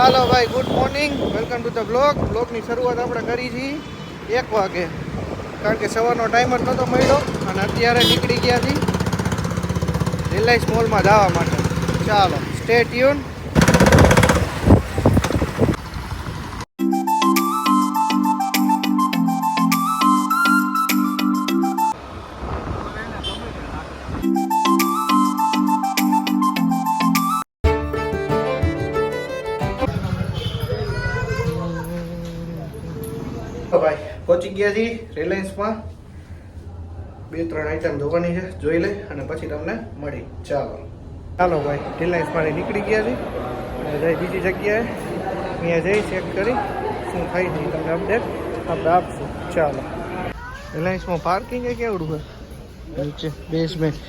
ચાલો ભાઈ, good morning, welcome to the બ્લોગની શરૂઆત આપણે કરી છીએ 1 વાગે, કારણ કે સવારનો ટાઈમ જ નહોતો મળ્યો અને અત્યારે નીકળી ગયા છીએ રિલાયન્સ મોલમાં જવા માટે. ચાલો, સ્ટે ટ્યુન. ભાઈ પહોંચી ગયા છીએ રિલાયન્સમાં. 2-3 આઈટમ જોવાની છે, જોઈ લે અને પછી તમને મળી. ચાલો ભાઈ, રિલાયન્સમાંથી નીકળી ગયા છીએ અને જઈ બીજી જગ્યાએ, અહીંયા જઈ ચેક કરી શું થાય છે તમને અપડેટ આપણે આપશું. ચાલો, રિલાયન્સમાં પાર્કિંગ એ કેવડું હોય નીચે બેસમેન્ટ.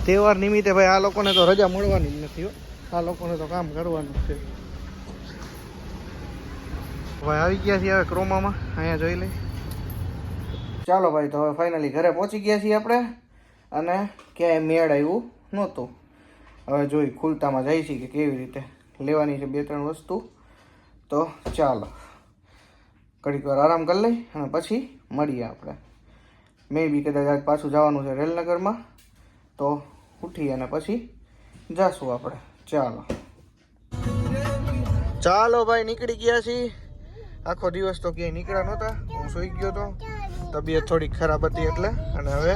તહેવાર નિમિત્તે ભાઈ આ લોકોને તો રજા મળવાની જ નથી હો, આ લોકોને તો કામ કરવાનું છે. ભાઈ આવી ગયા છીએ હવે ક્રોમામાં, અહીંયા જોઈ લઈ. ચાલો ભાઈ, તો હવે ફાઇનલી ઘરે પહોંચી ગયા છીએ આપણે અને ક્યાંય મેળ આવ્યું નહોતું. હવે જોઈ ખુલતામાં જાય છે કે કેવી રીતે લેવાની છે 2-3 વસ્તુ. તો ચાલો ઘડીક વાર આરામ કરી લઈ અને પછી મળીએ આપણે. મેં બી કદાચ આજ પાછું જવાનું છે રેલનગરમાં, તો ઉઠી અને પછી જાશું આપણે. ચાલો ભાઈ, નીકળી ગયા છીએ. આખો દિવસ તો ક્યાંય નીકળ્યા નહોતા, હું સૂઈ ગયો હતો, તબિયત થોડી ખરાબ હતી એટલે. અને હવે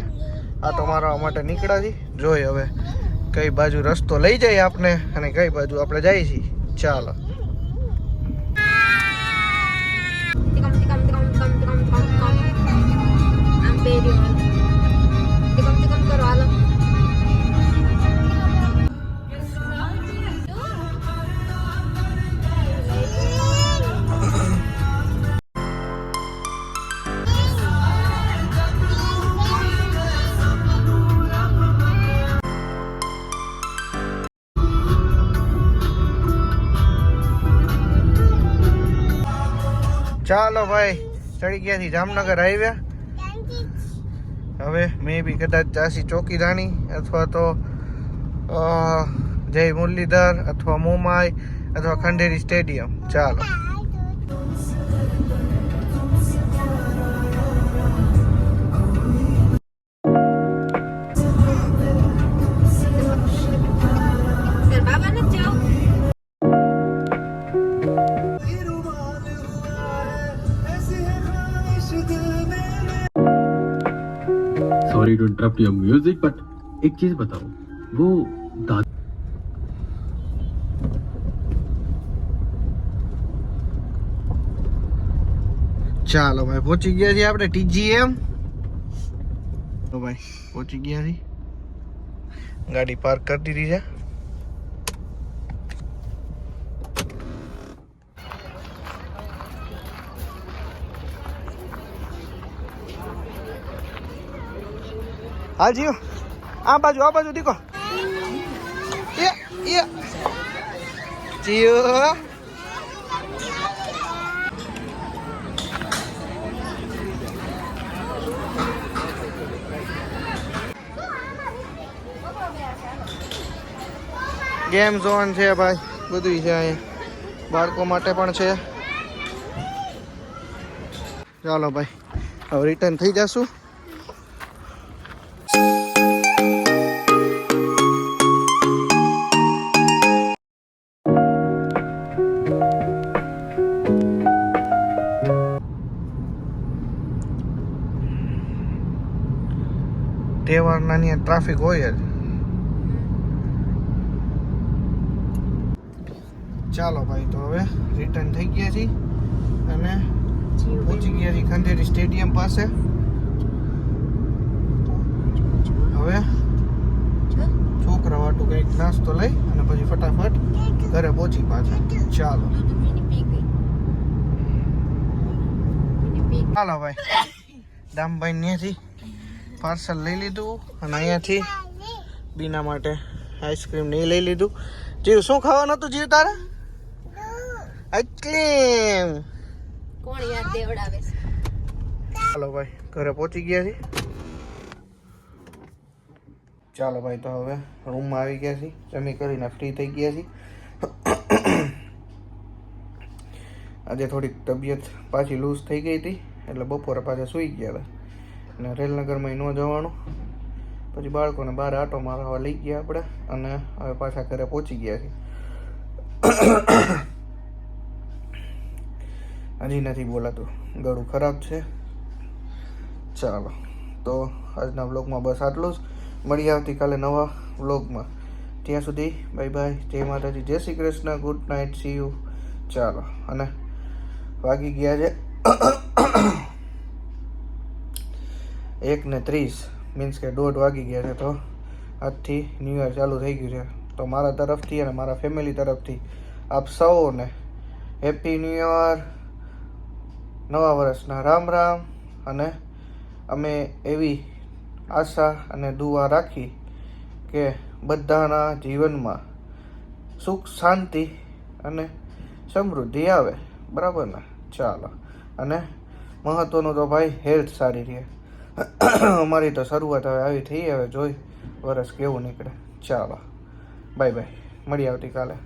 આટો મારવા માટે નીકળ્યા છીએ. જોઈ હવે કઈ બાજુ રસ્તો લઈ જાય આપને અને કઈ બાજુ આપણે જઈએ છીએ. ચાલો. ચાલો ભાઈ, ચડી ગયા છીએ જામનગર હાઈવે. હવે મેં બી કદાચ જાસી ચોકીદાણી અથવા તો જય મુરલીધર અથવા મોમાઈ અથવા ખંડેરી સ્ટેડિયમ. ચાલો. Sorry to interrupt your music, but एक चीज बताओ, वो ચાલો ભાઈ, પહોંચી ગયા છીએ આપણે TGM. તો ભાઈ પહોંચી ગયા છીએ, ગાડી પાર્ક કરી દીધી છે. હા જીઓ, આ બાજુ દીકો. જીઓ ગેમ ઝોન છે ભાઈ, બધું છે અહીંયા, બાળકો માટે પણ છે. ચાલો ભાઈ, હવે રિટર્ન થઈ જશું. તહેવારના અહીંયા ટ્રાફિક હોય જ. ચાલો ભાઈ, તો હવે રિટર્ન થઈ ગયા છીએ અને પહોંચી ગયા છીએ ખંડેરી સ્ટેડિયમ પાસે. હવે છોકરા વાટું કંઈક નાસ્તો લઈ અને પછી ફટાફટ ઘરે પહોંચી પાછા. ચાલો ભાઈ, દામભાઈ ત્યાંથી પાર્સલ લઈ લીધું અને અહીંયાથી બીના માટે આઈસ્ક્રીમ નહીં લઈ લીધું. જીવ, શું ખાવાનું હતું જીવ તારે? આઈસ્ક્રીમ. કોણ યાર દેવડાવે છે? ચાલો ભાઈ, ઘરે પહોંચી ગયા છીએ. ચાલો ભાઈ, તો હવે રૂમમાં આવી ગયા છીએ, જમી કરીને ફ્રી થઈ ગયા છીએ આજે થોડીક તબિયત પાછી લૂઝ થઈ ગઈ હતી, એટલે બપોરે પાછા સૂઈ ગયા હતા અને રેલનગરમાં ન જવાનું. પછી બાળકોને બહાર આટો મારવા લઈ ગયા આપણે અને હવે પાછા ઘરે પહોંચી ગયા છીએ. હજી નથી બોલાતું, ગળું ખરાબ છે. ચાલો તો આજના વ્લોગમાં બસ આટલું જ. મળીએ આવતીકાલે નવા વ્લોગમાં. ત્યાં સુધી બાય બાય, જય માતાજી, જય Shri Krishna, good night, C you. ચાલો, અને વાગી ગયા છે 1:30, મીન્સ કે 1:30 વાગી ગયા છે. તો આજથી ન્યૂ યર ચાલુ થઈ ગયું છે. તો મારા તરફથી અને મારા ફેમિલી તરફથી આપ સૌને હેપી ન્યૂ યર, નવા વર્ષના રામ રામ. અને અમે એવી આશા અને દુઆ રાખી કે બધાના જીવનમાં સુખ શાંતિ અને સમૃદ્ધિ આવે, બરાબર ને? ચાલો, અને મહત્વનું તો ભાઈ હેલ્થ સારી રહે. અમારી તો શરૂઆત હવે આવી થઈ, હવે જોઈ વરસ કેવું નીકળે. ચાલો બાય બાય, મળીએ આવતીકાલે.